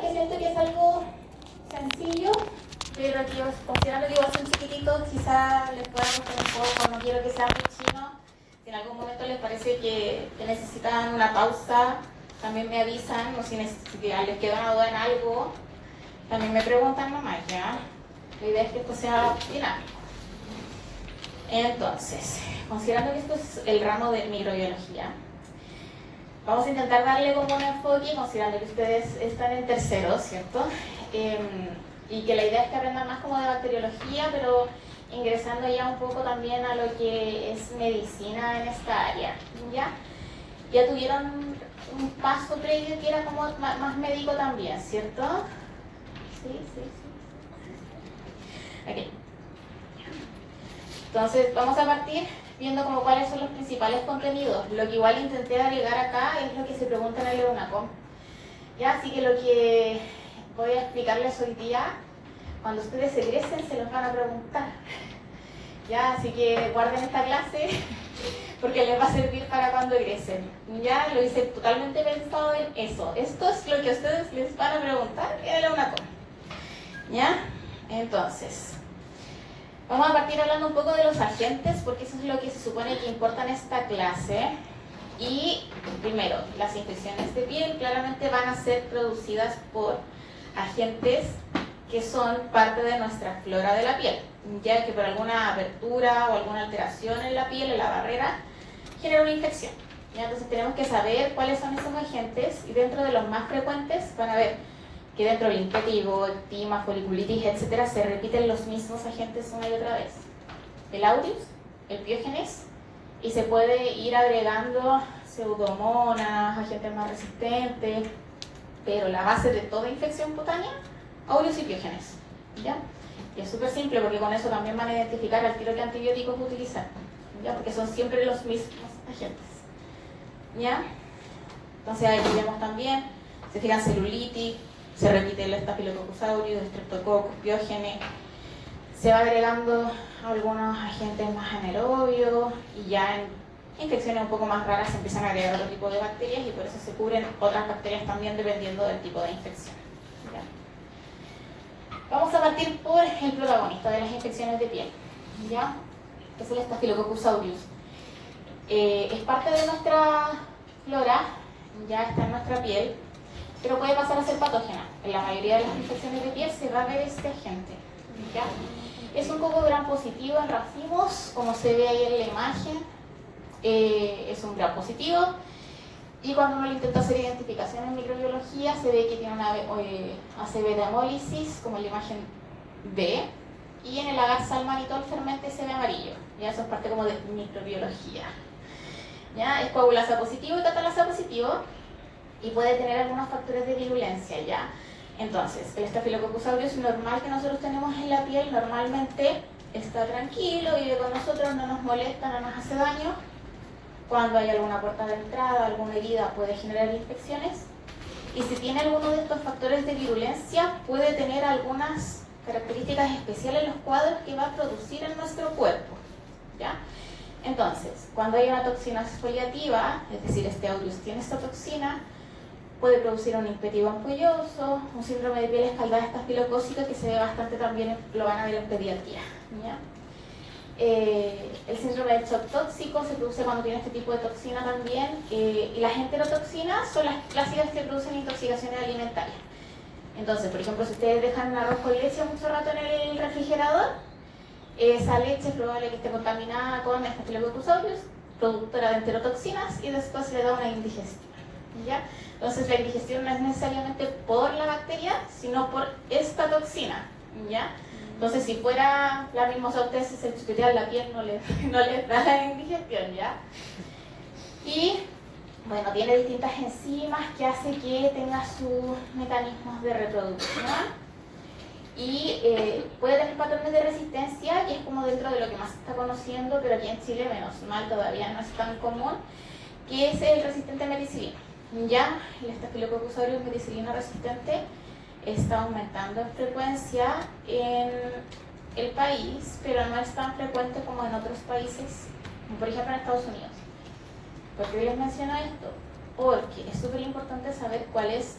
Que siento que es algo sencillo, pero que considerando que igual son chiquititos, quizá les pueda gustar un poco. No quiero que sea muy chino. Si en algún momento les parece que necesitan una pausa, también me avisan, o si les queda una duda en algo, también me preguntan nomás, ¿ya? La idea es que esto sea dinámico. Entonces, considerando que esto es el ramo de microbiología, vamos a intentar darle como un enfoque, considerando que ustedes están en tercero, ¿cierto? Y que la idea es que aprendan más como de bacteriología, pero ingresando ya un poco también a lo que es medicina en esta área, ¿ya? Ya tuvieron un paso previo que era como más médico también, ¿cierto? Sí. Ok. Entonces, vamos a partir viendo como cuáles son los principales contenidos. Lo que igual intenté agregar acá es lo que se pregunta en el EUNACOM. ¿Ya? Así que lo que voy a explicarles hoy día, cuando ustedes egresen se los van a preguntar. ¿Ya? Así que guarden esta clase porque les va a servir para cuando egresen. Ya lo hice totalmente pensado en eso. Esto es lo que ustedes les van a preguntar en el EUNACOM. ¿Ya? Entonces, vamos a partir hablando un poco de los agentes, porque eso es lo que se supone que importa en esta clase. Y primero, las infecciones de piel claramente van a ser producidas por agentes que son parte de nuestra flora de la piel, ya que por alguna apertura o alguna alteración en la piel, en la barrera, genera una infección. ¿Ya? Entonces tenemos que saber cuáles son esos agentes, y dentro de los más frecuentes van a ver que dentro del impetigo, eczema, foliculitis, etc., se repiten los mismos agentes una y otra vez. El aureus, el piógenes, y se puede ir agregando pseudomonas, agentes más resistentes, pero la base de toda infección cutánea, aureus y piógenes. ¿Ya? Y es súper simple porque con eso también van a identificar al tiro qué antibióticos utilizar, ¿ya? Porque son siempre los mismos agentes. ¿Ya? Entonces ahí vemos también, se fijan celulitis, se repite el Staphylococcus aureus, Streptococcus, Piógenes, se va agregando algunos agentes más anaerobios y ya en infecciones un poco más raras se empiezan a agregar otro tipo de bacterias y por eso se cubren otras bacterias también dependiendo del tipo de infección. ¿Ya? Vamos a partir por el protagonista de las infecciones de piel, ¿ya? Que es el Staphylococcus aureus. Es parte de nuestra flora, ya está en nuestra piel, pero puede pasar a ser patógena. En la mayoría de las infecciones de piel se va a ver este agente, ¿ya? Es un poco gram positivo en racimos, como se ve ahí en la imagen. Es un gram positivo, y cuando uno le intenta hacer identificación en microbiología se ve que tiene una ACV hemólisis, como en la imagen B, y en el agar salmanitol fermente se ve amarillo. ¿Ya? Eso es parte como de microbiología. ¿Ya? Es coagulasa positivo y catalasa positivo, y puede tener algunos factores de virulencia, ¿ya? Entonces, el Staphylococcus aureus normal que nosotros tenemos en la piel normalmente está tranquilo, vive con nosotros, no nos molesta, no nos hace daño. Cuando hay alguna puerta de entrada, alguna herida, puede generar infecciones. Y si tiene alguno de estos factores de virulencia, puede tener algunas características especiales en los cuadros que va a producir en nuestro cuerpo, ¿ya? Entonces, cuando hay una toxina exfoliativa, es decir, este aureus tiene esta toxina, puede producir un impetigo ampolloso, un síndrome de piel escaldada estafilocócica que se ve bastante también, lo van a ver en pediatría, ¿ya? El síndrome de shock tóxico se produce cuando tiene este tipo de toxina también, y las enterotoxinas son las clásicas que producen intoxicaciones alimentarias. Entonces, por ejemplo, si ustedes dejan un arroz con leche mucho rato en el refrigerador, esa leche es probable que esté contaminada con Staphylococcus aureus, productora de enterotoxinas, y después se le da una indigestión, ¿ya? Entonces la indigestión no es necesariamente por la bacteria, sino por esta toxina, ¿ya? Entonces si fuera la misma, a ustedes si se chupetean la piel no les da la indigestión, ¿ya? Y bueno, tiene distintas enzimas que hace que tenga sus mecanismos de reproducción y puede tener patrones de resistencia, y es como dentro de lo que más se está conociendo, pero aquí en Chile menos mal todavía no es tan común, que es el resistente a meticilina. Ya el Staphylococcus aureus meticilina resistente está aumentando en frecuencia en el país, pero no es tan frecuente como en otros países, como por ejemplo en Estados Unidos. ¿Por qué les menciono esto? Porque es súper importante saber cuál es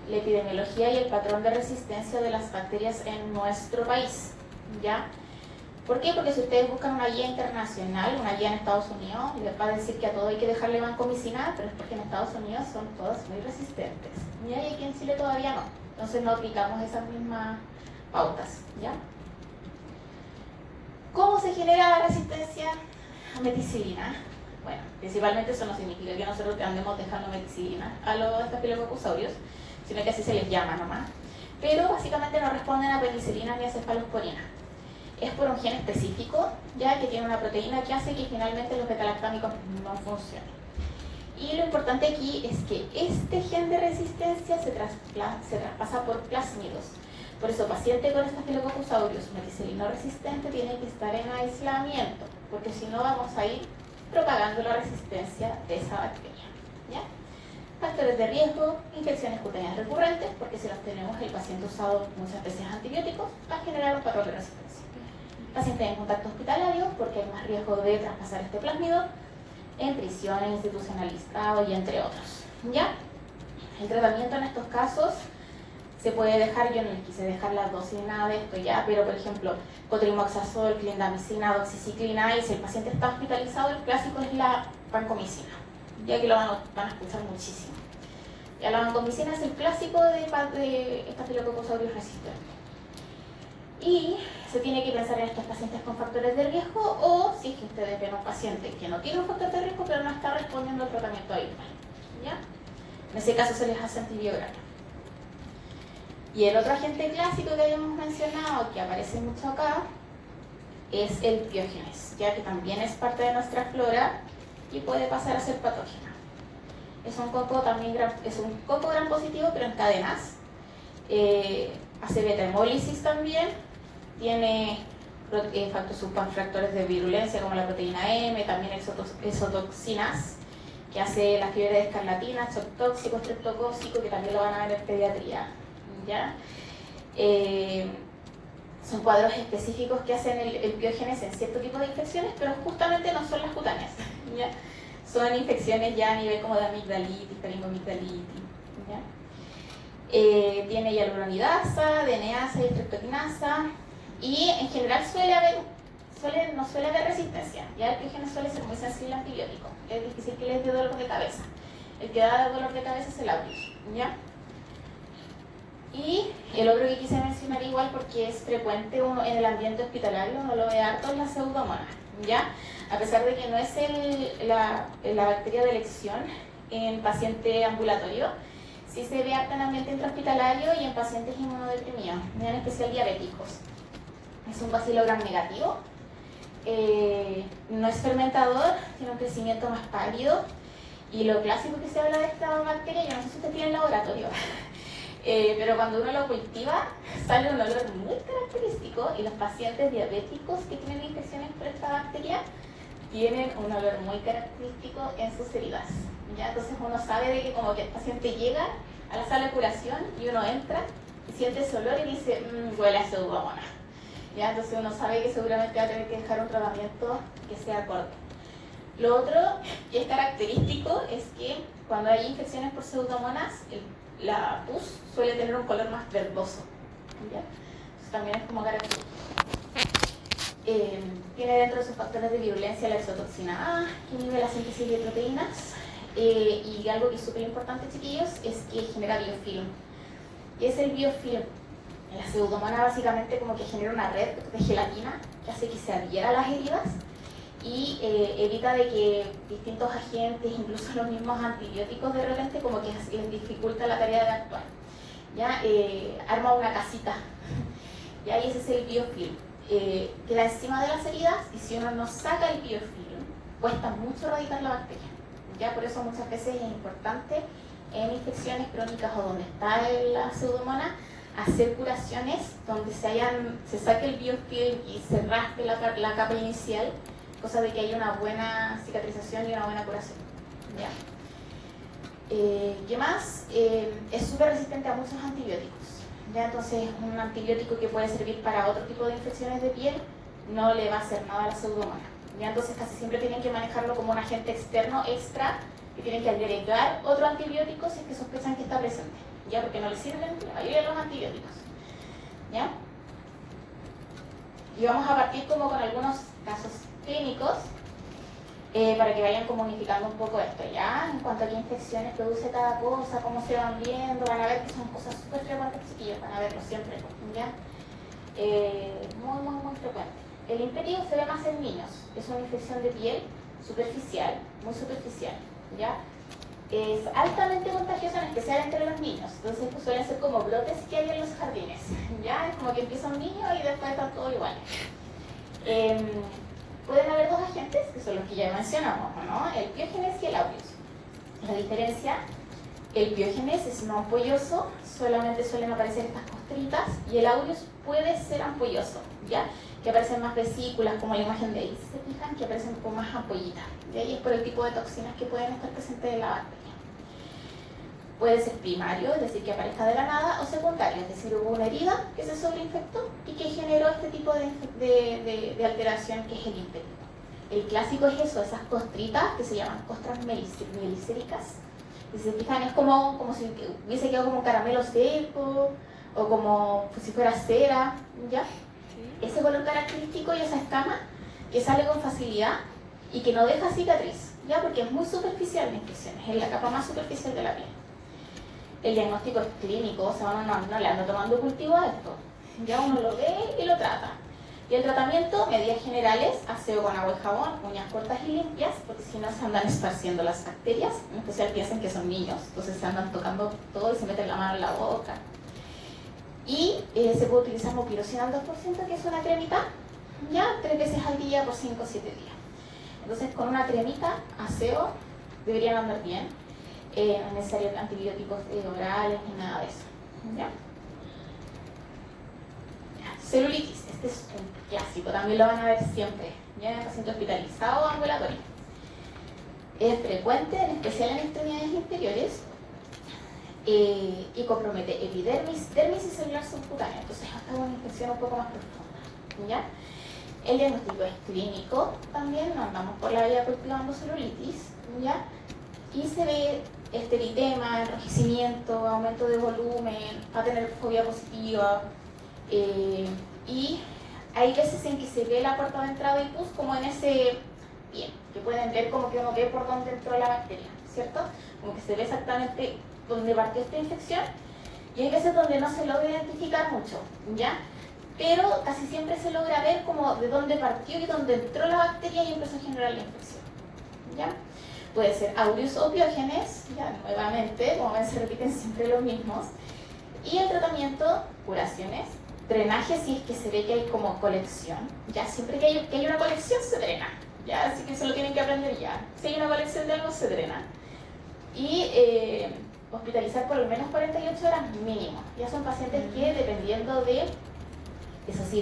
la epidemiología y el patrón de resistencia de las bacterias en nuestro país, ¿ya? ¿Por qué? Porque si ustedes buscan una guía internacional, una guía en Estados Unidos, les va a decir que a todo hay que dejarle vancomicina, pero es porque en Estados Unidos son todas muy resistentes. Y aquí en Chile todavía no. Entonces no aplicamos esas mismas pautas, ¿ya? ¿Cómo se genera la resistencia a meticilina? Bueno, principalmente eso no significa que nosotros andemos dejando meticilina a los Staphylococcus aureus, sino que así se les llama nomás. Pero básicamente no responden a penicilina ni a cefalosporina. Es por un gen específico, ya que tiene una proteína que hace que finalmente los betalactámicos no funcionen. Y lo importante aquí es que este gen de resistencia se traspasa por plásmidos. Por eso, paciente con Staphylococcus aureus meticilino resistente tiene que estar en aislamiento, porque si no vamos a ir propagando la resistencia de esa bacteria, ¿ya? Factores de riesgo, infecciones cutáneas recurrentes, porque si los tenemos, el paciente ha usado muchas veces antibióticos, va a generar un patrón de resistencia. Pacientes en contacto hospitalario, porque hay más riesgo de traspasar este plásmido, en prisiones, institucionalizados y entre otros, ¿ya? El tratamiento en estos casos se puede dejar, yo no les quise dejar la dosis nada de esto ya, pero por ejemplo, cotrimoxazol, clindamicina, doxiciclina, y si el paciente está hospitalizado, el clásico es la vancomicina, ya que lo van a escuchar muchísimo. Ya la vancomicina es el clásico de Staphylococcus aureus resistente. Y se tiene que pensar en estos pacientes con factores de riesgo, o si es que ustedes ven un paciente que no tiene un factor de riesgo pero no está respondiendo al tratamiento habitual, ¿ya? En ese caso se les hace antibiografía. Y el otro agente clásico que habíamos mencionado, que aparece mucho acá, es el piógenes, ya que también es parte de nuestra flora y puede pasar a ser patógena. Es un coco gram positivo, pero en cadenas. Hace beta-hemólisis también, tiene subfactores de virulencia como la proteína M, también exotoxinas, que hace la fiebre de escarlatina, shock tóxico, estreptocócico, que también lo van a ver en pediatría, ¿ya? Son cuadros específicos que hacen el piógenes en cierto tipo de infecciones, pero justamente no son las cutáneas, ¿ya? Son infecciones ya a nivel como de amigdalitis, faringomigdalitis, ¿ya? Tiene hialuronidasa, DNasa y streptokinasa, y en general no suele haber resistencia. Ya el piógenes suele ser muy sensible al antibiótico, es difícil que les dé dolor de cabeza. El que da dolor de cabeza es el aureus, ¿ya? Y el otro que quise mencionar igual porque es frecuente en el ambiente hospitalario, uno lo ve harto, es la pseudomonas, ¿ya? A pesar de que no es la bacteria de elección en paciente ambulatorio, sí se ve harto en ambiente intrahospitalario y en pacientes inmunodeprimidos, en especial diabéticos. Es un bacilo gram negativo, no es fermentador, tiene un crecimiento más pálido, y lo clásico que se habla de esta bacteria, yo no sé si usted tiene en laboratorio, pero cuando uno lo cultiva sale un olor muy característico, y los pacientes diabéticos que tienen infecciones por esta bacteria tienen un olor muy característico en sus heridas, ¿ya? Entonces uno sabe de que como que el paciente llega a la sala de curación y uno entra y siente ese olor y dice, huele a pseudomonas, ¿ya? Entonces uno sabe que seguramente va a tener que dejar un tratamiento que sea corto. Lo otro que es característico es que cuando hay infecciones por pseudomonas, la pus suele tener un color más verdoso, ¿ya? Entonces también es como característico. Tiene dentro de sus factores de virulencia la exotoxina A, que inhibe la síntesis de proteínas, y algo que es súper importante, chiquillos, es que genera biofilm. ¿Qué es el biofilm? La pseudomonas básicamente como que genera una red de gelatina que hace que se adhieran las heridas y evita de que distintos agentes, incluso los mismos antibióticos de repente, como que les dificulta la tarea de actuar, ¿ya? Arma una casita, ¿ya? Y ese es el biofilm. Queda encima de las heridas, y si uno no saca el biofilm, cuesta mucho erradicar la bacteria, ¿ya? Por eso muchas veces es importante en infecciones crónicas o donde está la pseudomonas hacer curaciones donde se saque el biofilm y se raspe la capa inicial, cosa de que haya una buena cicatrización y una buena curación, ¿ya? ¿Qué más? Es súper resistente a muchos antibióticos, ¿ya? Entonces un antibiótico que puede servir para otro tipo de infecciones de piel no le va a hacer nada a la pseudomonas, ¿ya? Entonces casi siempre tienen que manejarlo como un agente externo extra, y tienen que agregar otro antibiótico si es que sospechan que está presente, ya, porque no le sirven la mayoría de los antibióticos, ¿ya? Y vamos a partir como con algunos casos clínicos para que vayan como unificando un poco esto, ¿ya? En cuanto a qué infecciones produce cada cosa, cómo se van viendo, van a ver que son cosas súper frecuentes, chiquillos, van a verlo siempre, ¿ya? Muy frecuente. El imperio se ve más en niños, es una infección de piel superficial, muy superficial, ¿ya? Es altamente contagiosa, en especial entre los niños, entonces pues, suelen ser como brotes que hay en los jardines, ¿ya? Es como que empieza un niño y después están todos iguales. Pueden haber dos agentes, que son los que ya mencionamos, ¿no? El piógenes y el aureus. La diferencia, el piógenes es no ampolloso, solamente suelen aparecer estas costritas, y el aureus puede ser ampolloso, ¿ya? Que aparecen más vesículas, como la imagen de ahí, se fijan, que aparecen con más ampollitas. Y ahí es por el tipo de toxinas que pueden estar presentes en la bacteria. Puede ser primario, es decir, que aparezca de la nada, o secundario, es decir, hubo una herida que se sobreinfectó y que generó este tipo de alteración que es el imperio. El clásico es eso, esas costritas que se llaman costras mielicéricas. Y si se fijan, es como si hubiese quedado como un caramelo seco o como si fuera cera, ¿ya? Ese color característico y esa escama que sale con facilidad y que no deja cicatriz, ¿ya? Porque es muy superficial la infección, es la capa más superficial de la piel. El diagnóstico es clínico, o sea, uno no le anda tomando cultivo a esto, ya uno lo ve y lo trata. Y el tratamiento, medidas generales, aseo con agua y jabón, uñas cortas y limpias, porque si no se andan esparciendo las bacterias, en especial piensen que son niños, entonces se andan tocando todo y se meten la mano en la boca. Y se puede utilizar mopirocina al 2%, que es una cremita, ya 3 veces al día por 5 o 7 días. Entonces con una cremita, aseo, deberían andar bien. No es necesario antibióticos orales ni nada de eso, ¿ya? Celulitis, este es un clásico, también lo van a ver siempre, ya en paciente hospitalizado o ambulatorio. Es frecuente, en especial en extremidades inferiores, y compromete epidermis, dermis y celular subcutáneo, entonces esta es una infección un poco más profunda, ¿ya? El diagnóstico es clínico también, no andamos por la vida cultivando celulitis, ¿ya? Y se ve eritema, enrojecimiento, aumento de volumen, va a tener fobia positiva, y hay veces en que se ve la puerta de entrada y pus como en ese pie, que pueden ver como que uno ve por dónde entró la bacteria, ¿cierto? Como que se ve exactamente dónde partió esta infección, y hay veces donde no se logra identificar mucho, ¿ya? Pero casi siempre se logra ver como de dónde partió y dónde entró la bacteria y empezó a generar la infección, ¿ya? Puede ser aureus o piógenes, ya nuevamente, como ven se repiten siempre los mismos. Y el tratamiento, curaciones, drenaje si es que se ve que hay como colección, ya siempre que hay una colección se drena, ya, así que eso lo tienen que aprender ya. Si hay una colección de algo se drena. Y hospitalizar por al menos 48 horas mínimo. Ya son pacientes que dependiendo de, eso sí,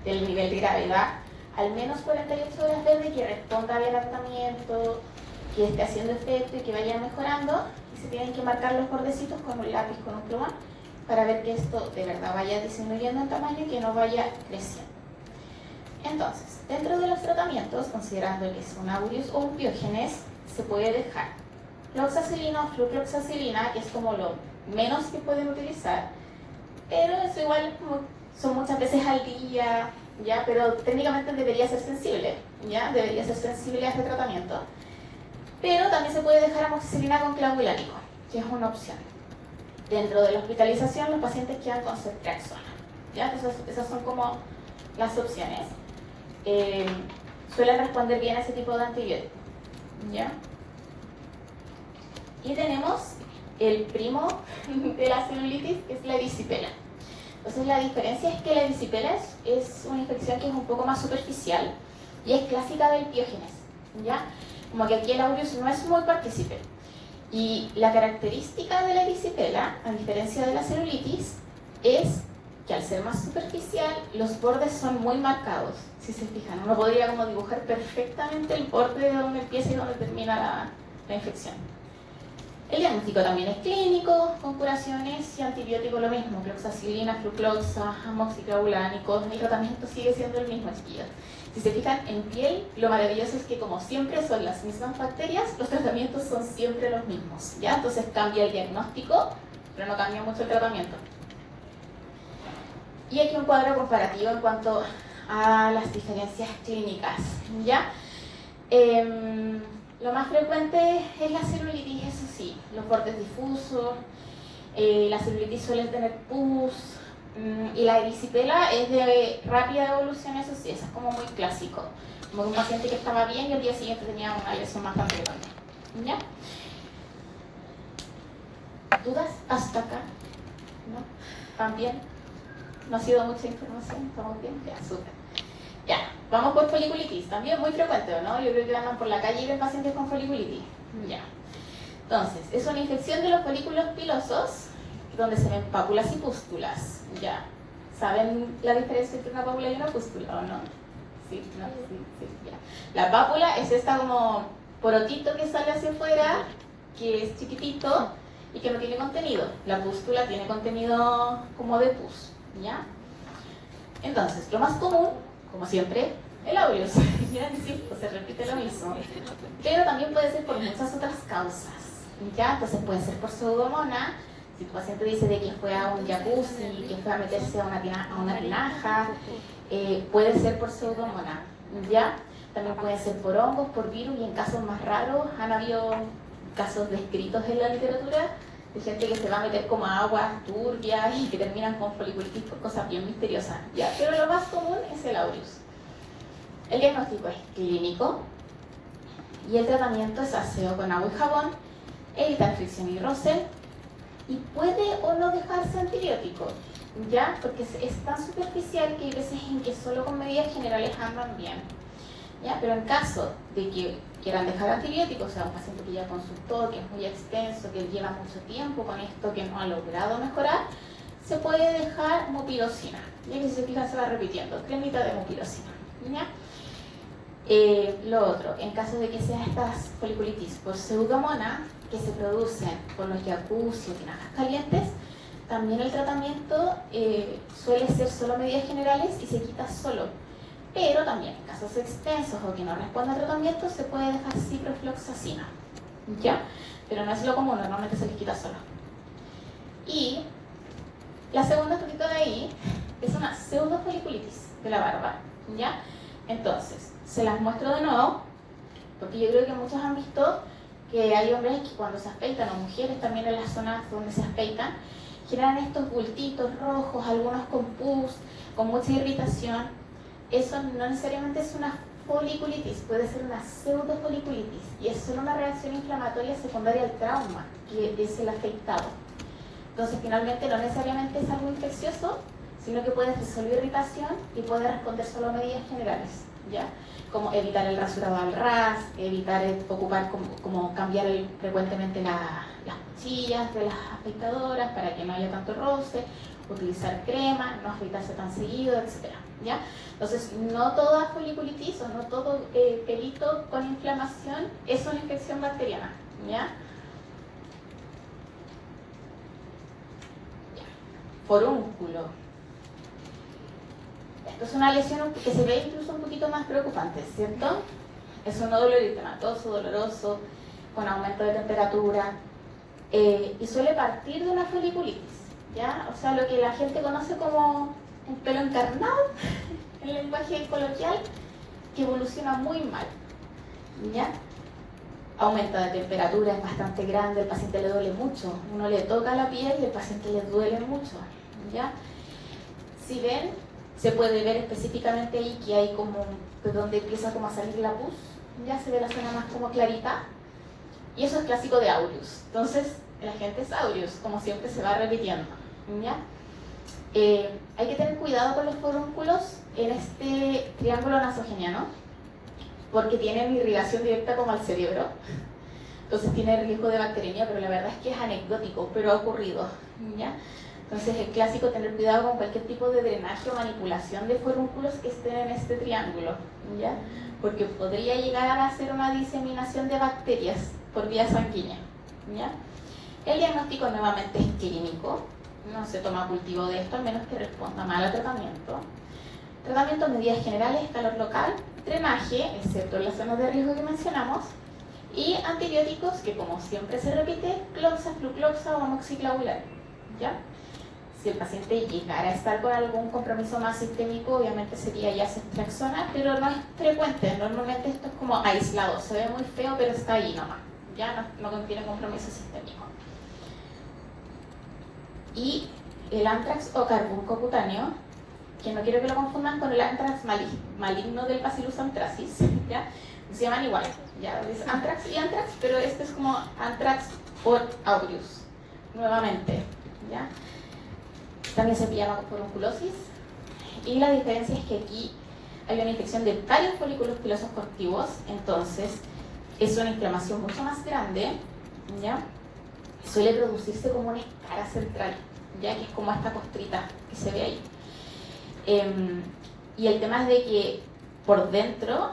del nivel de gravedad, al menos 48 horas desde que responda bien al tratamiento, que esté haciendo efecto y que vaya mejorando, y se tienen que marcar los bordecitos con un lápiz, con un plumón, para ver que esto de verdad vaya disminuyendo en tamaño y que no vaya creciendo. Entonces, dentro de los tratamientos, considerando que es un aureus o un piógenes, se puede dejar cloxacilina o flucloxacilina, que es como lo menos que pueden utilizar, pero eso igual son muchas veces al día, ¿ya? Pero técnicamente debería ser sensible, ¿ya? Debería ser sensible a este tratamiento. Pero también se puede dejar amoxicilina con clavulánico, que es una opción. Dentro de la hospitalización, los pacientes quedan con ceftriaxona, ¿ya? Esas son como las opciones. Suelen responder bien a ese tipo de antibióticos, ¿ya? Y tenemos el primo de la celulitis, que es la erisipela. Entonces la diferencia es que la erisipela es una infección que es un poco más superficial y es clásica del piógenes, ¿ya? Como que aquí el aureus no es muy partícipe. Y la característica de la erisipela, a diferencia de la celulitis, es que al ser más superficial, los bordes son muy marcados. Si se fijan, uno podría como dibujar perfectamente el borde de donde empieza y donde termina la infección. El diagnóstico también es clínico, con curaciones y antibiótico lo mismo, cloxacilina, flucloxa, amoxiclavulánicos, el tratamiento sigue siendo el mismo, chiquillos. Si se fijan en piel, lo maravilloso es que como siempre son las mismas bacterias, los tratamientos son siempre los mismos, ¿ya? Entonces cambia el diagnóstico, pero no cambia mucho el tratamiento. Y aquí un cuadro comparativo en cuanto a las diferencias clínicas, ¿ya? Lo más frecuente es la celulitis, eso sí, los bordes difusos, la celulitis suele tener pus, y la erisipela es de rápida evolución, eso sí, eso es como muy clásico. Como un paciente que estaba bien y al día siguiente tenía una lesión bastante grande, ¿ya? ¿Dudas hasta acá? ¿No? ¿Van bien? ¿No ha sido mucha información? ¿Estamos bien? Ya, súper. Ya, vamos por foliculitis, también muy frecuente, ¿no? Yo creo que andan por la calle y ven pacientes con foliculitis. Ya. Entonces, es una infección de los folículos pilosos, donde se ven pápulas y pústulas. Ya. ¿Saben la diferencia entre una pápula y una pústula o no? Sí, no, sí, ya. La pápula es esta como porotito que sale hacia afuera, que es chiquitito y que no tiene contenido. La pústula tiene contenido como de pus, ¿ya? Entonces, lo más común, como siempre, el aureus. Ya, sí, pues se repite lo mismo. Pero también puede ser por muchas otras causas, ¿ya? Entonces puede ser por pseudomonas. Si tu paciente dice de que fue a un jacuzzi, que fue a meterse a una tinaja, puede ser por pseudomonas, ¿ya? También puede ser por hongos, por virus, y en casos más raros han habido casos descritos en la literatura de gente que se va a meter como a aguas turbias y que terminan con foliculitis por cosas bien misteriosas, ¿ya? Pero lo más común es el aureus. El diagnóstico es clínico y el tratamiento es aseo con agua y jabón, evitar fricción y roce, y puede o no dejarse antibiótico, ¿ya? Porque es tan superficial que hay veces en que solo con medidas generales andan bien, ¿ya? Pero en caso de que quieran dejar antibióticos, o sea, un paciente que ya consultó, que es muy extenso, que lleva mucho tiempo con esto, que no ha logrado mejorar, se puede dejar mupirocina, ya que si se fija se va repitiendo, cremita de mupirocina, ¿ya? Lo otro, en caso de que sea estas foliculitis por pseudomonas que se producen por los jacuzzi o tinajas calientes, también el tratamiento suele ser solo medidas generales y se quita solo. Pero también en casos extensos o que no respondan al tratamiento se puede dejar ciprofloxacina, ¿ya? Pero no es lo común, normalmente se les quita solo. Y la segunda fotito de ahí es una pseudofoliculitis de la barba, ¿ya? Entonces, se las muestro de nuevo, porque yo creo que muchos han visto que hay hombres que cuando se afeitan, o mujeres también en las zonas donde se afeitan, generan estos bultitos rojos, algunos con pus, con mucha irritación. Eso no necesariamente es una foliculitis, puede ser una pseudofoliculitis, y es solo una reacción inflamatoria secundaria al trauma, que es el afeitado. Entonces, finalmente, no necesariamente es algo infeccioso, sino que puede resolver irritación y puede responder solo a medidas generales, ¿ya? Como evitar el rasurado al ras, evitar ocupar, como cambiar frecuentemente las cuchillas de las afeitadoras para que no haya tanto roce, utilizar crema, no afeitarse tan seguido, etc., ¿ya? Entonces, no toda foliculitis o no todo pelito con inflamación es una infección bacteriana, ¿ya? Forúnculo. Esto es una lesión que se ve incluso un poquito más preocupante, ¿cierto? Es un nódulo eritematoso, doloroso, con aumento de temperatura, y suele partir de una foliculitis, ¿ya? O sea, lo que la gente conoce como un pelo encarnado, en el lenguaje coloquial, que evoluciona muy mal, ¿ya? Aumento de temperatura, es bastante grande, el paciente le duele mucho, uno le toca la piel y el paciente le duele mucho, ¿ya? Si ven, se puede ver específicamente ahí que hay como, de donde empieza como a salir la pus, ya se ve la zona más como clarita, y eso es clásico de aureus. Entonces, el agente es aureus, como siempre se va repitiendo, ¿ya? Hay que tener cuidado con los forúnculos en este triángulo nasogeniano, porque tienen irrigación directa como al cerebro, entonces tiene riesgo de bacteremia, pero la verdad es que es anecdótico, pero ha ocurrido, ¿ya? Entonces es clásico tener cuidado con cualquier tipo de drenaje o manipulación de forúnculos que estén en este triángulo, ¿ya? Porque podría llegar a hacer una diseminación de bacterias por vía sanguínea, ¿ya? El diagnóstico nuevamente es clínico, no se toma cultivo de esto a menos que responda mal al tratamiento. Tratamiento, medidas generales, calor local, drenaje, excepto en las zonas de riesgo que mencionamos, y antibióticos que, como siempre se repite, cloxa, flucloxa o amoxiclavular, ¿ya? Si el paciente llegara a estar con algún compromiso más sistémico, obviamente sería ya ceftriaxona, pero no es frecuente. Normalmente esto es como aislado, se ve muy feo, pero está ahí nomás, ya no contiene compromiso sistémico. Y el anthrax o carbunco cutáneo, que no quiero que lo confundan con el anthrax maligno del Bacillus anthracis, ¿ya? Se llaman igual, ya es anthrax y anthrax, pero este es como anthrax por aureus, nuevamente, ¿ya? También se llama furunculosis, y la diferencia es que aquí hay una infección de varios folículos pilosos conectivos, entonces es una inflamación mucho más grande, ¿ya? Suele producirse como una escara central, ya que es como esta costrita que se ve ahí. Y el tema es de que por dentro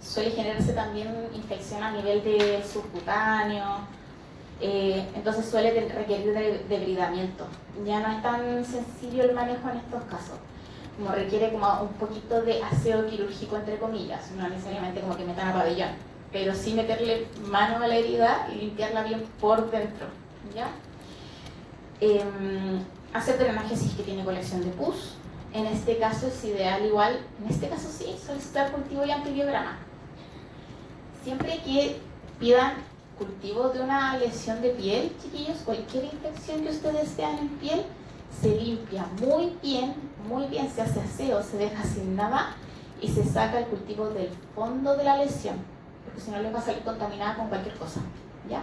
suele generarse también infección a nivel del subcutáneo, entonces suele requerir de debridamiento. Ya no es tan sencillo el manejo en estos casos, como requiere como un poquito de aseo quirúrgico entre comillas, no necesariamente como que metan a pabellón, pero sí meterle mano a la herida y limpiarla bien por dentro, ¿ya? Hacer drenaje si es que tiene colección de pus. En este caso es ideal igual, en este caso sí, solicitar cultivo y antibiograma. Siempre que pidan cultivo de una lesión de piel, chiquillos, cualquier infección que ustedes vean en piel, se limpia muy bien, se hace aseo, se deja sin nada y se saca el cultivo del fondo de la lesión, porque si no les va a salir contaminada con cualquier cosa, ¿ya?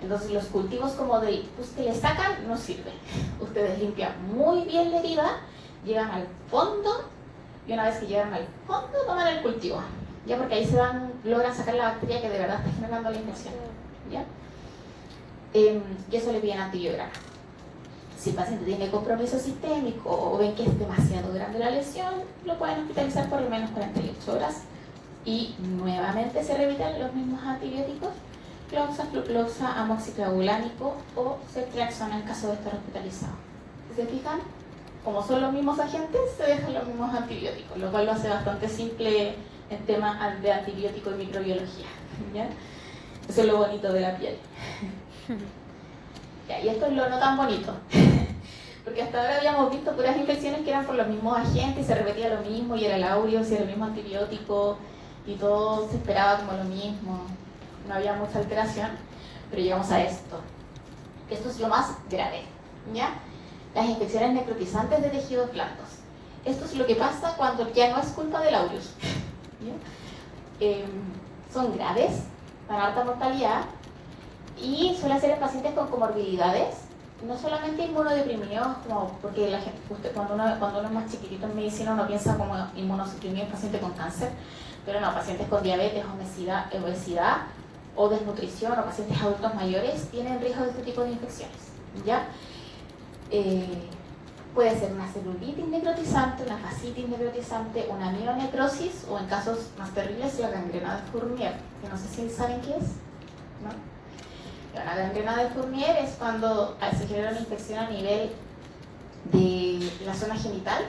Entonces los cultivos como del pus que le sacan no sirven. Ustedes limpian muy bien la herida, llegan al fondo y una vez que llegan al fondo toman el cultivo, ya, porque ahí logran sacar la bacteria que de verdad está generando la infección, ¿ya? Y eso le piden antibiograma. Si el paciente tiene compromiso sistémico o ven que es demasiado grande la lesión, lo pueden hospitalizar por lo menos 48 horas y nuevamente se repiten los mismos antibióticos, cloxa, flucloxa, amoxiclavulánico o ceftriaxona en caso de estar hospitalizado. ¿Se fijan? Como son los mismos agentes, se dejan los mismos antibióticos, lo cual lo hace bastante simple en temas de antibiótico y microbiología, ¿ya? Eso es lo bonito de la piel. Ya, y esto es lo no tan bonito, porque hasta ahora habíamos visto puras infecciones que eran por los mismos agentes y se repetía lo mismo y era el aureus y era el mismo antibiótico y todo se esperaba como lo mismo, no había mucha alteración, pero llegamos a esto. Esto es lo más grave, ¿ya? Las infecciones necrotizantes de tejidos blandos. Esto es lo que pasa cuando ya no es culpa del aureus, ¿ya? Son graves, dan alta mortalidad y suelen ser en pacientes con comorbilidades, no solamente inmunodeprimidos, como porque la gente, cuando uno es más chiquitito en medicina uno piensa como inmunosuprimido en paciente con cáncer, pero no, pacientes con diabetes, obesidad o desnutrición o pacientes adultos mayores tienen riesgo de este tipo de infecciones, ¿ya? Puede ser una celulitis necrotizante, una fascitis necrotizante, una mionecrosis o en casos más terribles la gangrena de Fournier, que no sé si saben qué es, ¿no? La gangrena de Fournier es cuando se genera una infección a nivel de la zona genital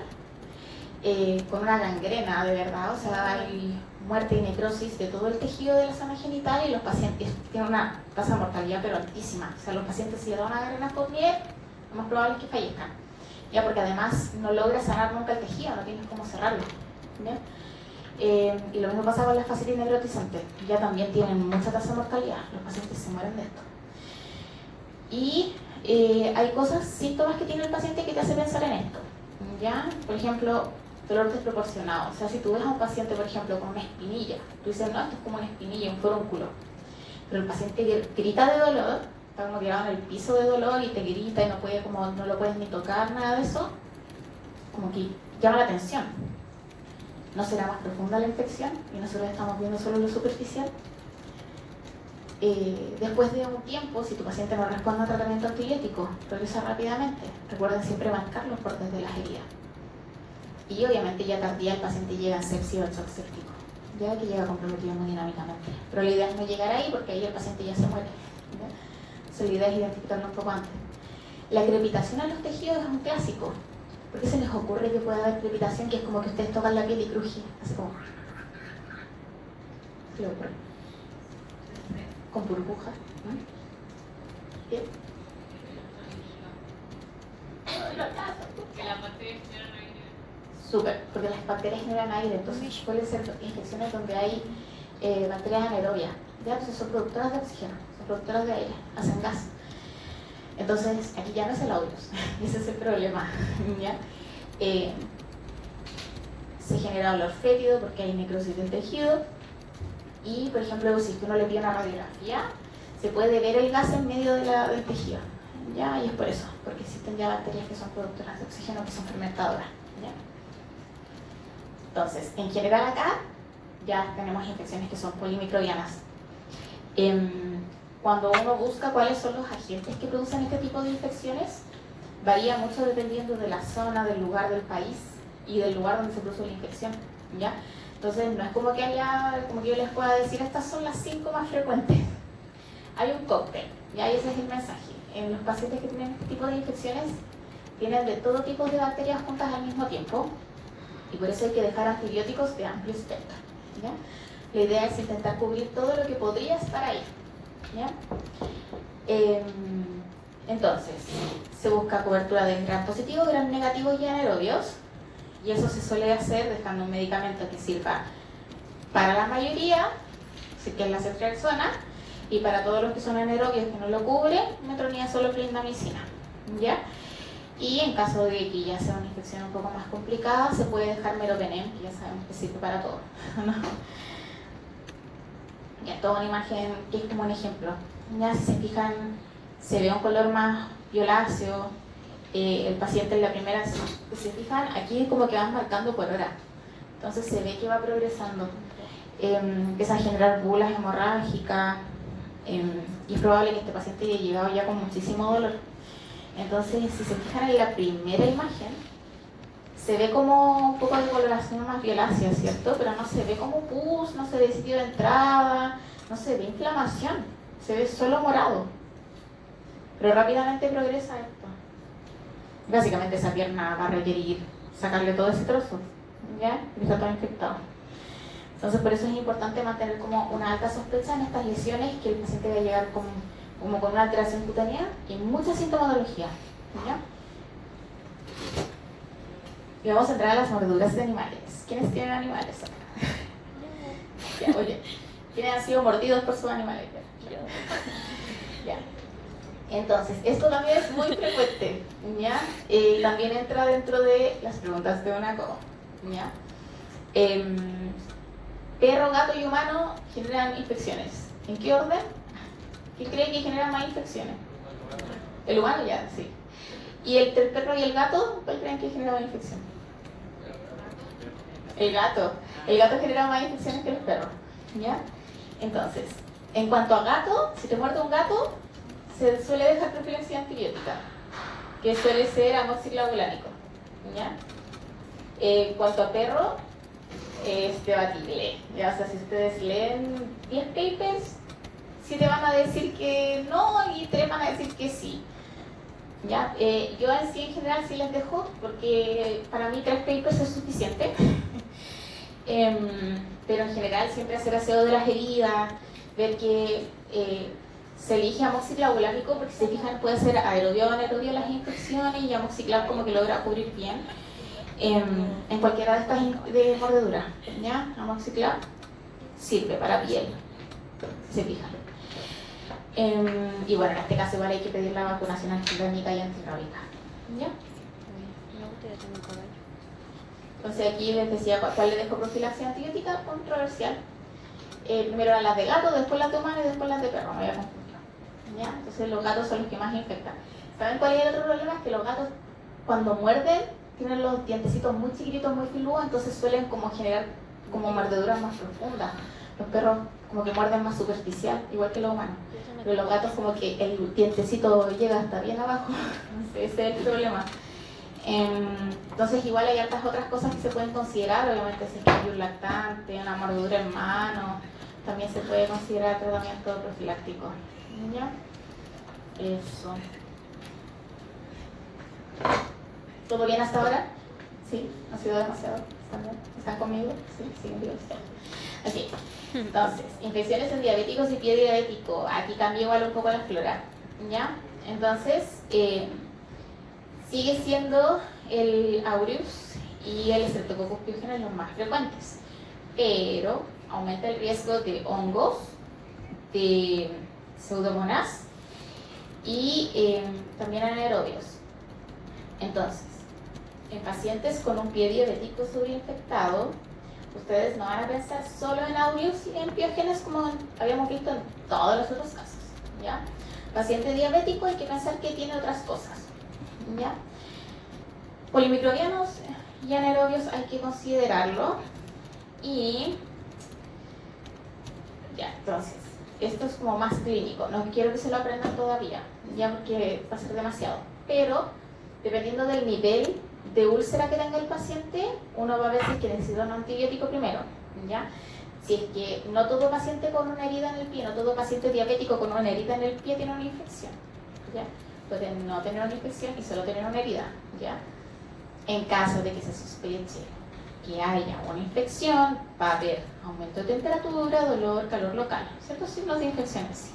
con una gangrena de verdad, o sea, hay muerte y necrosis de todo el tejido de la zona genital y los pacientes tienen una tasa de mortalidad pero altísima, o sea, los pacientes si le dan una gangrena Fournier, lo más probable es que fallezcan, ya, porque además no logra sanar nunca el tejido, no tienes cómo cerrarlo, ¿ya? Y lo mismo pasa con las fascitis necrotizantes, ya también tienen mucha tasa de mortalidad, los pacientes se mueren de esto. Y hay síntomas que tiene el paciente que te hace pensar en esto, ¿ya? Por ejemplo, dolor desproporcionado, o sea, si tú ves a un paciente, por ejemplo, con una espinilla, tú dices, no, esto es como una espinilla, un forúnculo, pero el paciente grita de dolor, está como tirado en el piso de dolor y te grita y no lo puedes ni tocar, nada de eso, como que llama la atención. ¿No será más profunda la infección y nosotros estamos viendo solo lo superficial? Después de un tiempo, si tu paciente no responde a tratamiento antibiótico, regresa rápidamente. Recuerden siempre marcar los bordes de las heridas. Y obviamente ya tardía el paciente llega en sepsis o shock séptico, ya que llega comprometido hemodinámicamente. Pero la idea es no llegar ahí porque ahí el paciente ya se muere, ¿ya? Entonces, la idea es identificarlo un poco antes. La crepitación en los tejidos es un clásico. ¿Por qué se les ocurre que pueda haber crepitación que es como que ustedes tocan la piel y cruje? Así como... ¿Qué le ocurre? Con burbujas, ¿no? ¿Bien? Que las bacterias generan aire. Súper, porque las bacterias generan aire, entonces suelen ser infecciones donde hay bacterias anaerobias, ¿ya? Entonces son productoras de oxígeno, son productoras de aire, hacen gas. Entonces, aquí ya no es el audios, ese es el problema, ¿ya? Se genera olor fétido porque hay necrosis del tejido y, por ejemplo, si uno le pide una radiografía, se puede ver el gas en medio del tejido, ¿ya? Y es por eso, porque existen ya bacterias que son productoras de oxígeno, que son fermentadoras, ¿ya? Entonces, en general acá ya tenemos infecciones que son polimicrobianas. Cuando uno busca cuáles son los agentes que producen este tipo de infecciones, varía mucho dependiendo de la zona, del lugar del país y del lugar donde se produce la infección, ¿ya? Entonces, no es como que yo les pueda decir, estas son las 5 más frecuentes. Hay un cóctel, ¿ya? Y ese es el mensaje. En los pacientes que tienen este tipo de infecciones, tienen de todo tipo de bacterias juntas al mismo tiempo, y por eso hay que dejar antibióticos de amplio espectro, ¿ya? La idea es intentar cubrir todo lo que podría estar ahí, ¿ya? Entonces, se busca cobertura de gram positivos, gram negativos y anaerobios, y eso se suele hacer dejando un medicamento que sirva para la mayoría, que es la ceftriaxona, y para todos los que son anaerobios que no lo cubren, metronidazol o clindamicina, ¿ya? Y en caso de que ya sea una infección un poco más complicada, se puede dejar meropenem, que ya sabemos que sirve para todo, ¿no? Ya, toda una imagen que es como un ejemplo. Ya, si se fijan, se ve un color más violáceo. El paciente en la primera, si se fijan, aquí como que van marcando por hora. Entonces se ve que va progresando. Empieza a generar bulas hemorrágicas. Y es probable que este paciente haya llegado ya con muchísimo dolor. Entonces, si se fijan en la primera imagen, se ve como un poco de coloración más violácea, ¿cierto? Pero no se ve como pus, no se ve sitio de entrada, no se ve inflamación, se ve solo morado. Pero rápidamente progresa esto. Básicamente esa pierna va a requerir sacarle todo ese trozo, ¿ya? Y está todo infectado. Entonces, por eso es importante mantener como una alta sospecha en estas lesiones, que el paciente va a llegar como con una alteración cutánea y mucha sintomatología, ¿ya? Y vamos a entrar a las mordeduras de animales. ¿Quiénes tienen animales? Ya, oye, ¿quiénes han sido mordidos por sus animales? Ya. Entonces, esto también es muy frecuente, ¿ya? También entra dentro de las preguntas de una co, ¿ya? Perro, gato y humano generan infecciones. ¿En qué orden? ¿Qué cree que genera más infecciones? El humano ya, sí. ¿Y el perro y el gato? ¿Cuál creen que genera más infección? El gato. El gato genera más infecciones que los perros, ¿ya? Entonces, en cuanto a gato, si te muerde un gato, se suele dejar profilaxis antibiótica, que suele ser amoxiclavulánico, ¿ya? En cuanto a perro, es debatible, ¿ya? O sea, si ustedes leen 10 papers, 7 van a decir que no y 3 van a decir que sí, ¿ya? Yo en sí en general sí les dejo, porque para mí 3 papers es suficiente. Pero en general siempre hacer aseo de las heridas, ver que se elige amoxiclavulánico, porque si se fijan puede ser aerobio o anaerobio las infecciones, y amoxiclav como que logra cubrir bien en cualquiera de estas de mordeduras, ¿ya? Amoxiclav sirve para piel, si se fijan. Y bueno, en este caso igual hay que pedir la vacunación antigrámica y antirrábica, ¿ya? Entonces aquí les decía cuál le dejo profilaxis antibiótica, controversial. Primero eran las de gato, después las de humano y después las de perro, me había confundido, ¿ya? Entonces los gatos son los que más infectan. ¿Saben cuál es el otro problema? Es que los gatos cuando muerden tienen los dientecitos muy chiquititos, muy filudos, entonces suelen como generar como mordeduras más profundas. Los perros como que muerden más superficial, igual que los humanos. Pero los gatos como que el dientecito llega hasta bien abajo. Ese es el problema. Entonces igual hay hartas otras cosas que se pueden considerar. Obviamente si hay un lactante, una mordedura en mano, también se puede considerar tratamiento profiláctico, ¿ya? Eso. ¿Todo bien hasta ahora? ¿Sí? ¿Ha sido demasiado? ¿Están bien? ¿Están conmigo? ¿Sí? ¿Siguen vivos? Ok. Entonces, infecciones en diabéticos y pie diabético. Aquí cambia igual un poco la flora, ¿ya? Entonces, sigue siendo el aureus y el Streptococcus pyogenes los más frecuentes, pero aumenta el riesgo de hongos, de pseudomonas y también anaerobios. Entonces, en pacientes con un pie diabético sobreinfectado, ustedes no van a pensar solo en aureus y en piógenes como habíamos visto en todos los otros casos, ¿ya? Paciente diabético hay que pensar que tiene otras cosas, ¿ya? Polimicrobianos y anaerobios hay que considerarlo y ya, entonces, esto es como más clínico, no quiero que se lo aprendan todavía, ya porque va a ser demasiado, pero dependiendo del nivel de úlcera que tenga el paciente, uno va a ver si es que necesita un antibiótico primero, ¿ya? Si es que no todo paciente con una herida en el pie, no todo paciente diabético con una herida en el pie tiene una infección, ¿ya? Puede no tener una infección y solo tener una herida, ¿ya? En caso de que se sospeche que haya una infección, va a haber aumento de temperatura, dolor, calor local, ciertos signos de infección así.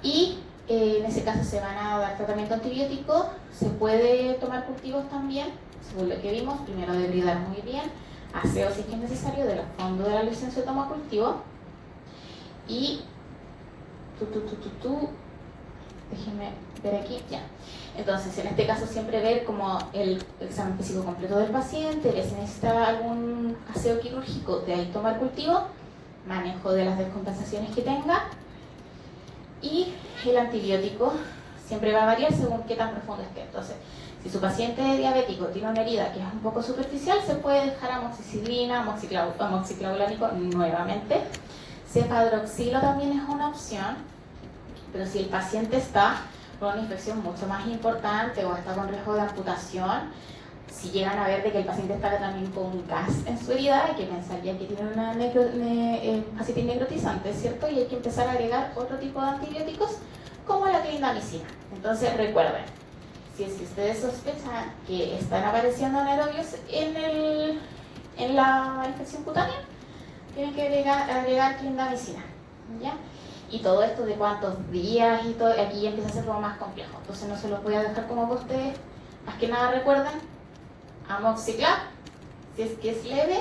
Y en ese caso se van a dar tratamiento antibiótico, se puede tomar cultivos también, según lo que vimos, primero debridar muy bien, aseo si es que es necesario del fondo de la lesión se toma cultivo y déjenme ver aquí, ya. Entonces, en este caso siempre ver como el examen físico completo del paciente, ver si necesita algún aseo quirúrgico, de ahí tomar cultivo, manejo de las descompensaciones que tenga y el antibiótico siempre va a variar según qué tan profundo esté. Entonces, si su paciente diabético tiene una herida que es un poco superficial, se puede dejar amoxicilina, amoxiclavulánico nuevamente. Cefadroxilo también es una opción, pero si el paciente está con una infección mucho más importante o está con riesgo de amputación, si llegan a ver de que el paciente está también con un gas en su herida, hay que pensar ya que tiene una fascitis necrotizante, ¿cierto? Y hay que empezar a agregar otro tipo de antibióticos como la clindamicina. Entonces recuerden, si es que ustedes sospechan que están apareciendo anaerobios en la infección cutánea, tienen que agregar clindamicina, ¿ya? Y todo esto de cuántos días y todo, aquí ya empieza a ser algo más complejo. Entonces no se los voy a dejar como que ustedes, más que nada recuerden, amoxiclav, si es que es leve,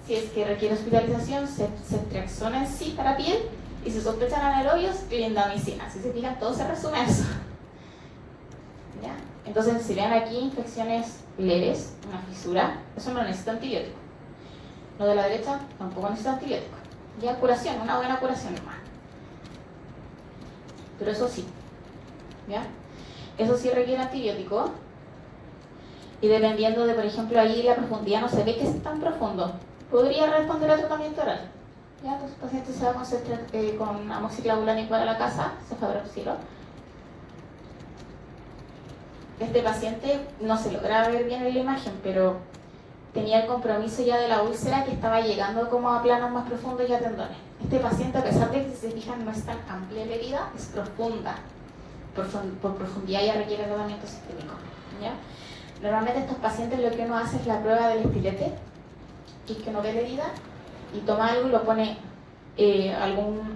si es que requiere hospitalización, ceftriaxona en sí para piel, y si sospechan anaerobios, clindamicina. Si se fijan, todo se resume a eso. ¿Ya? Entonces, si ven aquí infecciones leves, una fisura, eso no necesita antibiótico. Lo de la derecha tampoco necesita antibiótico. Ya, curación, una buena curación nomás. Pero eso sí, ¿ya? Eso sí requiere antibiótico. Y dependiendo de, por ejemplo, ahí la profundidad no se ve que es tan profundo, podría responder al tratamiento oral. ¿Ya? Entonces el paciente se va con amoxiclavulánico para la casa, cefadroxilo. Este paciente no se logra ver bien en la imagen, pero tenía el compromiso ya de la úlcera que estaba llegando como a planos más profundos y a tendones. Este paciente, a pesar de que, si se fijan, no es tan amplia la herida, es profunda. Por profundidad ya requiere tratamiento sistémico, ¿ya? Normalmente estos pacientes lo que uno hace es la prueba del estilete, que es que uno ve la herida y toma algo y lo pone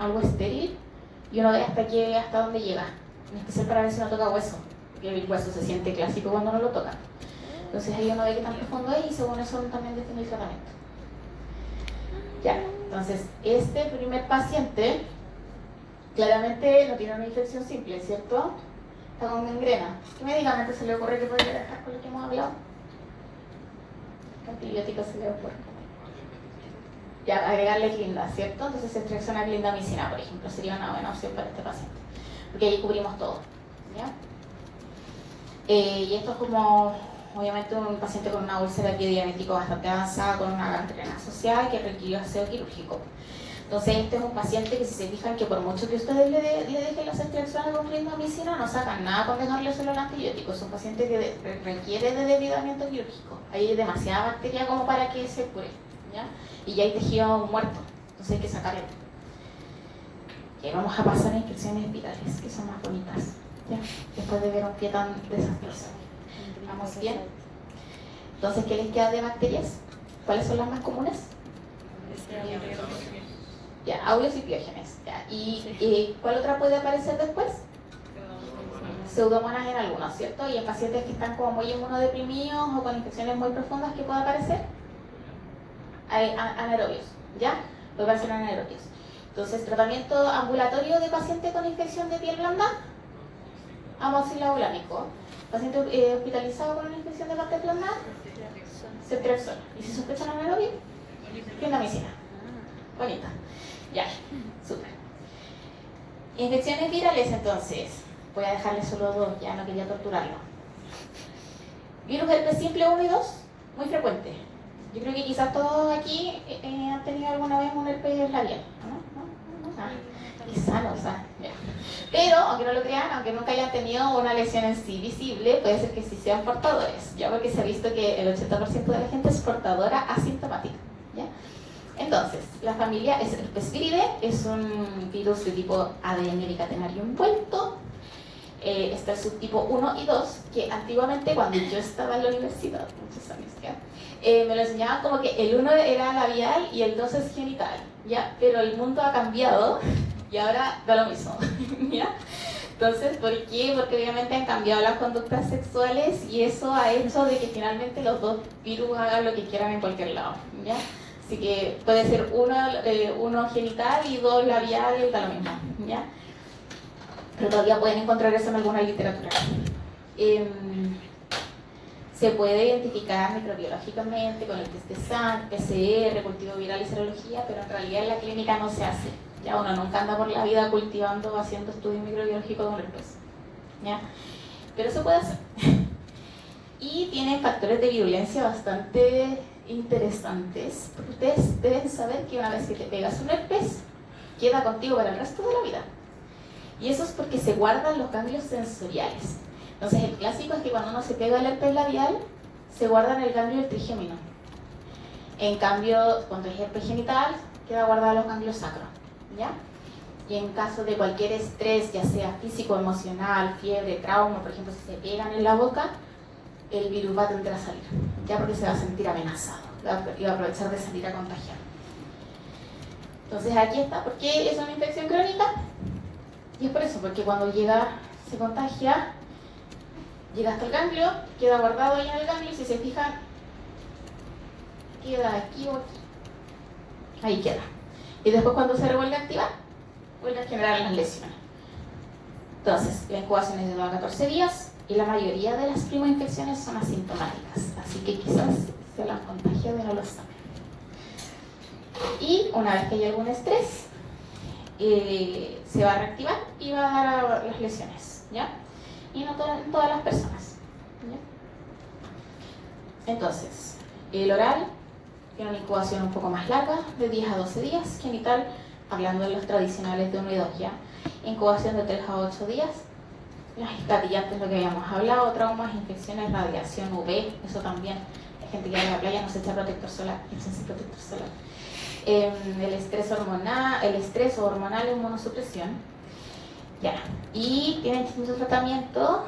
algo estéril y uno ve hasta dónde llega, en especial para ver si no toca hueso, porque el hueso se siente clásico cuando no lo toca. Entonces ahí uno ve que tan profundo es y según eso también define el tratamiento. Ya, entonces este primer paciente claramente no tiene una infección simple, ¿cierto? Está con gangrena. ¿Qué medicamento se le ocurre que podría dejar con lo que hemos hablado? ¿Qué antibiótico se le ocurre? Ya, agregarle clinda, ¿cierto? Entonces ceftriaxona clindamicina, por ejemplo, sería una buena opción para este paciente, porque ahí cubrimos todo, ¿ya? Y esto es como, obviamente, un paciente con una úlcera de pie diabético bastante avanzada, con una gangrena asociada que requirió aseo quirúrgico. Entonces este es un paciente que, si se fijan, que por mucho que ustedes le dejen la ceftriaxona con clindamicina, no sacan nada con dejarle solo el antibiótico. Es un paciente que requiere de debridamiento quirúrgico. Hay demasiada bacteria como para que se cure, ¿ya? Y ya hay tejido muerto, entonces hay que sacarlo. Y vamos a pasar a infecciones virales, que son más bonitas, ¿ya? Después de ver un pie tan desastroso. ¿Vamos bien? Entonces, ¿qué les queda de bacterias? ¿Cuáles son las más comunes? Ya, aureus y piógenes. Ya. ¿Y cuál otra puede aparecer después? pseudomonas en algunos, ¿cierto? Y en pacientes que están como muy inmunodeprimidos o con infecciones muy profundas, ¿qué puede aparecer? Hay anaerobios, ¿ya? Puede aparecer anaerobios. Entonces, tratamiento ambulatorio de paciente con infección de piel blanda, amoxicilina bublánico. Paciente hospitalizado con una infección de parte blanda, ceftriaxona. ¿Y si sospechan anaerobio? Clindamicina. Bonita. Ya, súper. Infecciones virales, entonces. Voy a dejarle solo 2, ya no quería torturarlo. Virus herpes simple 1 y 2, muy frecuente. Yo creo que quizás todos aquí han tenido alguna vez un herpes labial, ¿no? Quizás no, o sea, ya. Pero, aunque no lo crean, aunque nunca hayan tenido una lesión en sí visible, puede ser que sí sean portadores, ya, porque se ha visto que el 80% de la gente es portadora asintomática, ¿ya? Entonces, la familia es herpes viridae, es un virus de tipo ADN bicatenario envuelto. Está el subtipo 1 y 2, que antiguamente cuando yo estaba en la universidad, muchos años ya, me lo enseñaban como que el 1 era labial y el 2 es genital, ¿ya? Pero el mundo ha cambiado y ahora da lo mismo, ¿ya? Entonces, ¿por qué? Porque obviamente han cambiado las conductas sexuales y eso ha hecho de que finalmente los dos virus hagan lo que quieran en cualquier lado, ¿ya? Así que puede ser uno genital y 2 labial, da lo mismo, ¿ya? Pero todavía pueden encontrar eso en alguna literatura. Se puede identificar microbiológicamente con el test de sangre, PCR, cultivo viral y serología, pero en realidad en la clínica no se hace. Ya uno nunca anda por la vida cultivando, haciendo estudios microbiológicos de un herpes, ¿ya? Pero se puede hacer. Y tiene factores de virulencia bastante interesantes, porque ustedes deben saber que una vez que te pegas un herpes, queda contigo para el resto de la vida. Y eso es porque se guardan los ganglios sensoriales. Entonces el clásico es que cuando uno se pega el herpes labial, se guarda en el ganglio del trigémino. En cambio, cuando es herpes genital, queda guardado en los ganglios sacros, ¿ya? Y en caso de cualquier estrés, ya sea físico, emocional, fiebre, trauma, por ejemplo, si se pegan en la boca, el virus va a tender a salir, ya porque se va a sentir amenazado y va a aprovechar de salir a contagiar. Entonces aquí está, ¿por qué es una infección crónica? Y es por eso, porque cuando llega, se contagia, llega hasta el ganglio, queda guardado ahí en el ganglio y si se fijan, queda aquí o aquí. Ahí queda. Y después cuando se revuelve a activar, vuelve a generar las lesiones. Entonces, la incubación es de 2 a 14 días y la mayoría de las primoinfecciones son asintomáticas, así que quizás se las contagia de no lo saben. Y una vez que hay algún estrés, se va a reactivar y va a dar las lesiones, ¿ya? Y no en todas las personas, ¿ya? Entonces, el oral tiene una incubación un poco más larga, de 10 a 12 días, genital, hablando de los tradicionales de 1 y 2 ya, incubación de 3 a 8 días, las escatillantes, lo que habíamos hablado, traumas, infecciones, radiación UV, eso también, hay gente que va a la playa no se echa protector solar, échense protector solar. El estrés o hormonal es inmunosupresión, ya, y tienen distintos tratamientos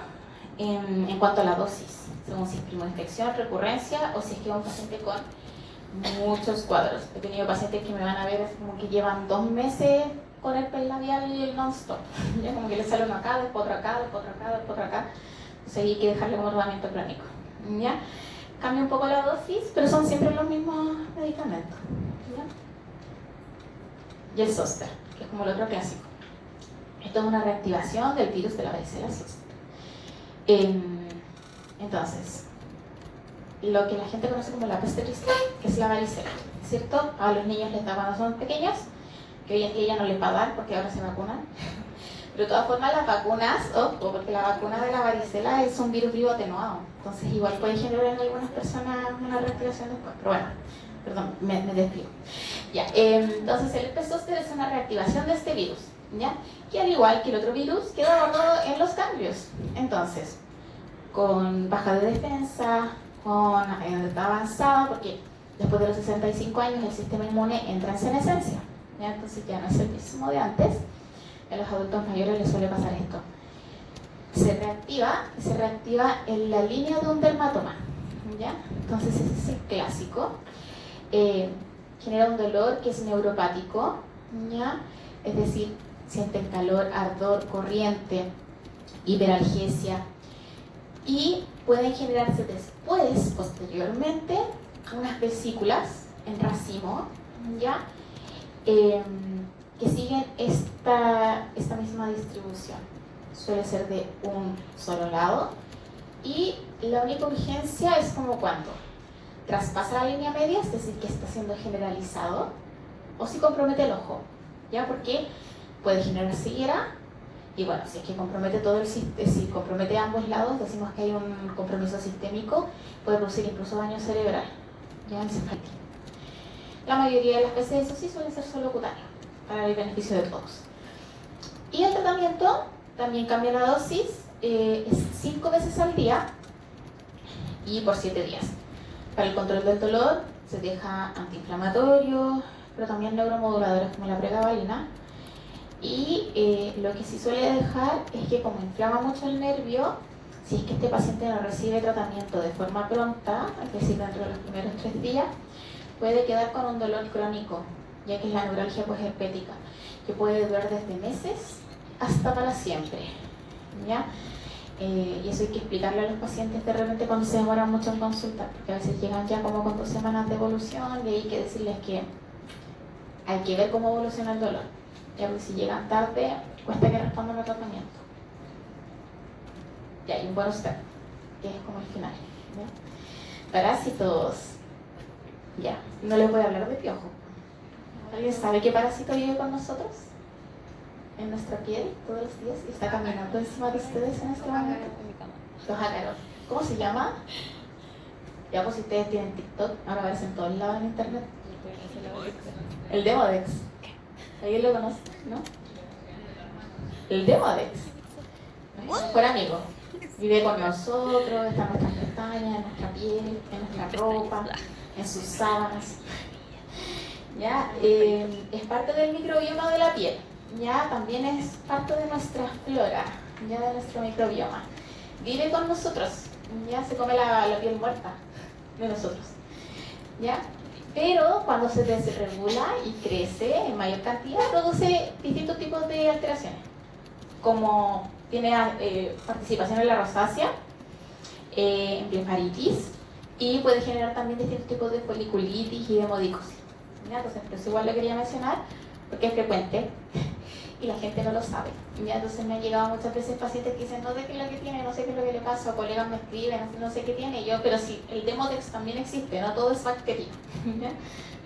en cuanto a la dosis, según si es primoinfección, recurrencia o si es que es un paciente con muchos cuadros. He tenido pacientes que me van a ver es como que llevan 2 meses con herpes labial y el non-stop, ya como que le sale uno acá, después otro acá, después otro acá, después otro acá, entonces hay que dejarle como tratamiento crónico, ya. Cambia un poco la dosis, pero son siempre los mismos medicamentos, ¿ya? Y el zóster, que es como el otro clásico. Esto es una reactivación del virus de la varicela zóster. Entonces, lo que la gente conoce como la peste triste, que es la varicela, ¿cierto? A los niños les da cuando son pequeños, que hoy en día ya no les va a dar porque ahora se vacunan. Pero de todas formas las vacunas, ojo, porque la vacuna de la varicela es un virus vivo atenuado. Entonces igual puede generar en algunas personas una reactivación después. Pero bueno, perdón, me desvío. Ya, entonces el herpes zóster es una reactivación de este virus, ¿ya? Que al igual que el otro virus queda guardado en los ganglios. Entonces, con baja de defensa, con edad avanzada, porque después de los 65 años el sistema inmune entra en senescencia, ¿ya? Entonces ya no es el mismo de antes. A los adultos mayores les suele pasar esto. Se reactiva en la línea de un dermatoma, ¿ya? Entonces ese es el clásico. Genera un dolor que es neuropático, ¿ya? Es decir, sienten calor, ardor, corriente, hiperalgesia, y pueden generarse después, posteriormente, unas vesículas en racimo, ¿ya? Que siguen esta misma distribución. Suele ser de un solo lado, y la única urgencia es como cuando traspasa la línea media, es decir, que está siendo generalizado, o si compromete el ojo, ¿ya? Porque puede generar ceguera, y bueno, si es que compromete todo si compromete ambos lados, decimos que hay un compromiso sistémico, puede producir incluso daño cerebral, ¿ya? Encefalitis. La mayoría de las veces, eso sí, suele ser solo cutáneo, para el beneficio de todos. Y el tratamiento también cambia la dosis, es 5 veces al día y por 7 días. Para el control del dolor se deja antiinflamatorios, pero también neuromoduladores como la pregabalina. Y lo que sí suele dejar es que, como inflama mucho el nervio, si es que este paciente no recibe tratamiento de forma pronta, es decir, dentro de los primeros 3 días, puede quedar con un dolor crónico, ya que es la neuralgia herpética, que puede durar desde meses hasta para siempre, ¿ya? Y eso hay que explicarle a los pacientes de repente cuando se demoran mucho en consulta, porque a veces llegan ya como con 2 semanas de evolución, y hay que decirles que hay que ver cómo evoluciona el dolor, ya, porque si llegan tarde cuesta que respondan al tratamiento. Y hay un bonus step, que es como el final, ¿ya? Parásitos. Ya, no les voy a hablar de piojo. ¿Alguien sabe qué parásito vive con nosotros? En nuestra piel todos los días y está caminando encima de ustedes en este momento. Los ácaros. ¿Cómo se llama? Ya, pues si ustedes tienen TikTok, ahora aparece en todos lados en internet. El Demodex. ¿Alguien lo conoce? ¿No? El Demodex. Mejor amigo. Vive con nosotros, está en nuestras pestañas, en nuestra piel, en nuestra ropa, en sus sábanas. ¿Ya? Es parte del microbioma de la piel. Ya también es parte de nuestra flora, ya de nuestro microbioma. Vive con nosotros, ya se come la piel muerta de nosotros, ¿ya? Pero cuando se desregula y crece en mayor cantidad, produce distintos tipos de alteraciones, como tiene participación en la rosácea, en blefaritis, y puede generar también distintos tipos de foliculitis y de hemodicosis. ¿Ya? Entonces, pero eso igual lo quería mencionar porque es frecuente y la gente no lo sabe. ¿Ya? Entonces me han llegado muchas veces pacientes que dicen no sé qué es lo que tiene, no sé qué es lo que le pasa, o colegas me escriben, no sé qué tiene, y yo, pero sí, el Demodex también existe, no todo es bacteria. ¿Ya?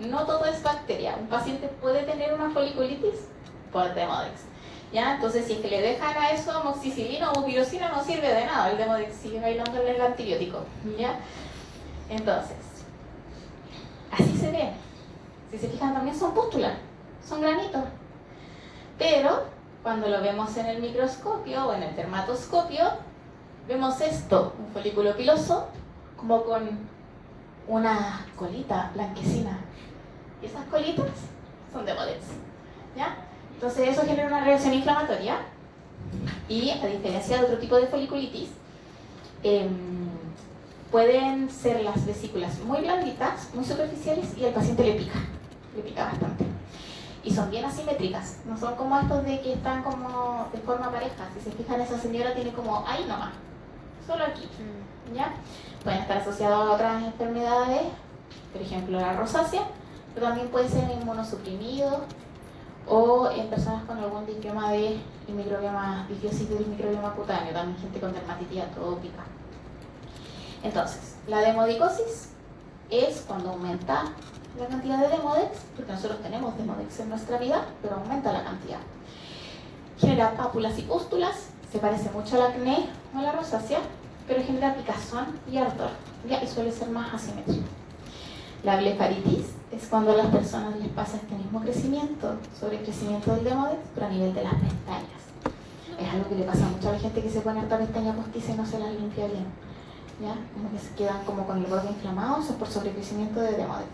No todo es bacteria. Un paciente puede tener una foliculitis por Demodex. ¿Ya? Entonces, si es que le dejan a eso amoxicilina o pirocina, no sirve de nada, el Demodex sigue bailando el antibiótico. ¿Ya? Entonces, así se ve. Si se fijan, también son pústulas, son granitos. Pero cuando lo vemos en el microscopio o en el dermatoscopio, vemos esto, un folículo piloso, como con una colita blanquecina. Y esas colitas son Demodex, ¿ya? Entonces eso genera una reacción inflamatoria y, a diferencia de otro tipo de foliculitis, pueden ser las vesículas muy blanditas, muy superficiales, y al paciente le pica bastante. Y son bien asimétricas, no son como estos de que están como de forma pareja. Si se fijan, esa señora tiene como ahí nomás, solo aquí, ¿ya? Pueden estar asociados a otras enfermedades, por ejemplo la rosácea, pero también puede ser inmunosuprimido o en personas con algún disbioma del microbioma, disbiosis del microbioma cutáneo, también gente con dermatitis atópica. Entonces, la demodicosis es cuando aumenta la cantidad de Demodex, porque nosotros tenemos Demodex en nuestra vida, pero aumenta la cantidad. Genera pápulas y pústulas, se parece mucho al acné o a la rosácea, pero genera picazón y ardor, ¿ya? Y suele ser más asimétrico. La blefaritis es cuando a las personas les pasa este mismo crecimiento, sobrecrecimiento del Demodex, pero a nivel de las pestañas. Es algo que le pasa mucho a la gente que se pone harta pestaña postiza y no se las limpia bien, ¿ya? Como que se quedan como con el borde inflamado, eso es por sobrecrecimiento de Demodex.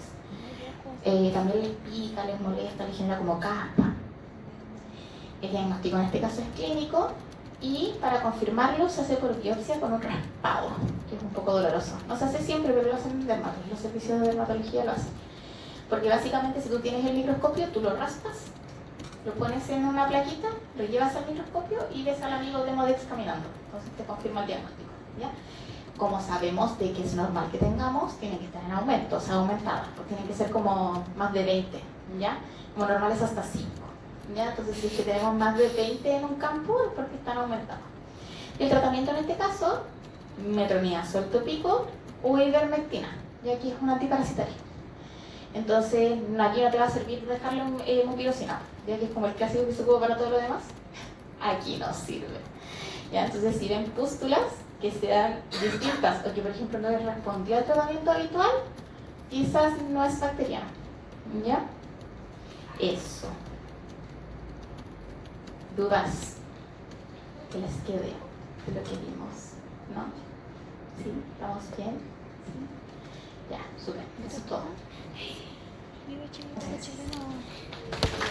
También les pica, les molesta, les genera como caspa. El diagnóstico en este caso es clínico y para confirmarlo se hace por biopsia con un raspado, que es un poco doloroso. No se hace siempre, pero lo hacen en dermatología, los servicios de dermatología lo hacen. Porque básicamente si tú tienes el microscopio, tú lo raspas lo pones en una plaquita, lo llevas al microscopio y ves al amigo Demodex caminando. Entonces te confirma el diagnóstico, ¿ya? Como sabemos de que es normal que tengamos, tienen que estar en aumento, o sea, aumentadas, pues tienen que ser como más de 20, ¿ya? Como normal es hasta 5, ¿ya? Entonces si es que tenemos más de 20 en un campo es porque están aumentados. Y el tratamiento en este caso, metronidazol tópico o ivermectina, y aquí es un antiparasitario. Entonces aquí no te va a servir dejarle mucilocina, ya que es como el clásico que se ocupa para todo lo demás, aquí no sirve. ¿Ya? Entonces si ven pústulas que sean distintas o que por ejemplo no les respondió al tratamiento habitual, quizás no es bacteriano. ¿Ya? Eso. ¿Dudas que les quede de lo que vimos? ¿No? ¿Sí? ¿Estamos bien? ¿Sí? Ya, súper. Eso es todo. Vive Chile, vive Chile, no.